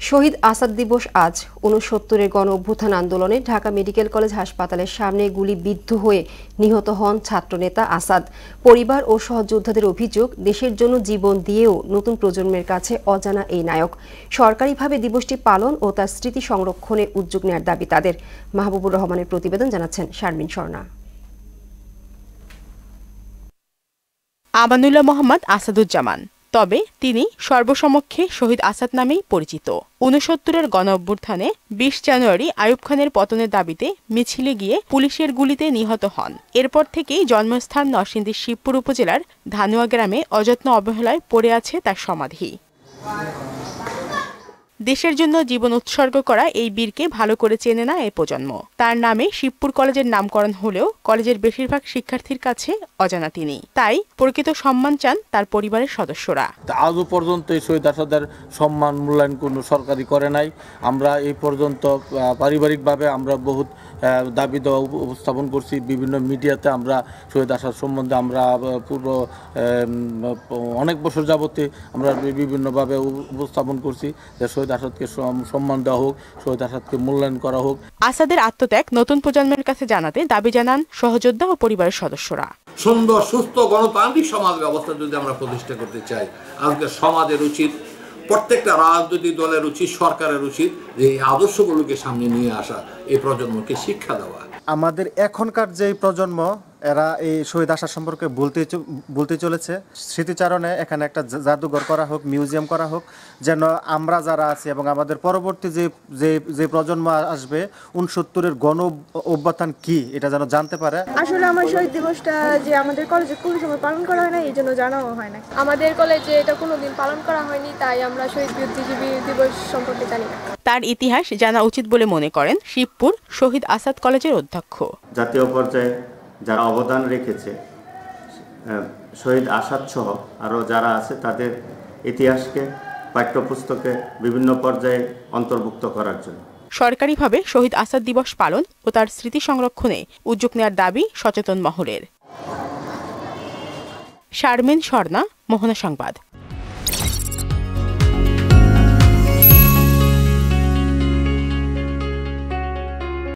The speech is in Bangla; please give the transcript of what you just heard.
শহীদ আসাদ দিবস আজ। ৬৯-এর গণ অভ্যুত্থান আন্দোলনে ঢাকা মেডিকেল কলেজ হাসপাতালের সামনে গুলিবিদ্ধ হয়ে নিহত হন ছাত্রনেতা আসাদ। পরিবার ও সহযোদ্ধাদের অভিযোগ, দেশের জন্য জীবন দিয়েও নতুন প্রজন্মের কাছে অজানা এই নায়ক। সরকারিভাবে দিবসটি পালন ও তার স্মৃতি সংরক্ষণে উদ্যোগ নেওয়ার দাবি তাদের। মাহবুবুর রহমানের প্রতিবেদন জানাচ্ছেন শারমিন স্বর্ণা। আমানুল্লাহ মোহাম্মদ আসাদুজ্জামান, তবে তিনি সর্বসমক্ষে শহীদ আসাদ নামেই পরিচিত। ৬৯-এর গণ অভ্যুত্থানে ২০ জানুয়ারি আইয়ুব খানের পতনের দাবিতে মিছিলে গিয়ে পুলিশের গুলিতে নিহত হন। এরপর থেকেই জন্মস্থান নরসিংদীর শিবপুর উপজেলার ধানুয়া গ্রামে অযত্ন অবহেলায় পড়ে আছে তার সমাধি। দেশের জন্য জীবন উৎসর্গ করা এই বীরকে ভালো করে চেনে না এ প্রজন্ম। তার নামে শিবপুর কলেজের নামকরণ হলেও কলেজের বেশিরভাগ শিক্ষার্থীর কাছে অজানা তিনি। তাই প্রকৃত সম্মান চান তার পরিবারের সদস্যরা। আজও পর্যন্ত এই শহীদ আসাদের সম্মান মূল্যায়ন কোনো সরকারি করে নাই। আমরা এই পর্যন্ত পারিবারিকভাবে আমরা বহুত দাবি দেওয়া উপস্থাপন করছি। বিভিন্ন মিডিয়াতে আমরা শহীদ আসাদ সম্বন্ধে আমরা পূর্ব অনেক বছর যাবতে আমরা বিভিন্নভাবে উপস্থাপন করছি যে শহীদ আসাদকে সম্মান দেওয়া হোক, শহীদ আসাদকে মূল্যায়ন করা হোক। আসাদের আত্মত্যাগ নতুন প্রজন্মের কাছে জানাতে দাবি জানান সহযোদ্ধা ও পরিবারের সদস্যরা। সুন্দর সুস্থ গণতান্ত্রিক সমাজ ব্যবস্থা যদি আমরা প্রতিষ্ঠা করতে চাই, আজকে সমাজের উচিত, প্রত্যেকটা রাজনৈতিক দলের উচিত, সরকারের উচিত যে এই আদর্শগুলোকে সামনে নিয়ে আসা, এই প্রজন্মকে শিক্ষা দেওয়া। আমাদের এখনকার যে প্রজন্ম, এরা এই শহীদ আসাদ সম্পর্কে বলতে চলেছে। স্মৃতিচারণে এখানে একটা জাদুঘর করা হোক, মিউজিয়াম করা হোক, যেন আমরা যারা আছি এবং আমাদের পরবর্তী যে প্রজন্ম আসবে ৬৯-এর গণ অভ্যুত্থান কি এটা যেন জানতে পারে। আসলে আমার শহীদ দিবসটা যে আমাদের কলেজে কোনো সময় পালন করা হয় না, এই জন্য জানাও হয় না। আমাদের কলেজে এটা কোনোদিন পালন করা হয়নি, তাই আমরা শহীদ বুদ্ধিজীবী দিবস সম্পর্কে জানি না। তার ইতিহাস জানা উচিত বলে মনে করেন শিবপুর শহীদ আসাদ কলেজের অধ্যক্ষ। জাতীয় পর্যায়ে যারা অবদান রেখেছে, শহীদ আসাদ সহ আরও যারা আছে, তাদের ইতিহাসকে পাঠ্যপুস্তকে বিভিন্ন পর্যায়ে অন্তর্ভুক্ত করার জন্য সরকারিভাবে শহীদ আসাদ দিবস পালন ও তার স্মৃতি সংরক্ষণে উদ্যোগ নেওয়ার দাবি সচেতন মহলের। শারমিন স্বর্ণা, মোহনা সংবাদ।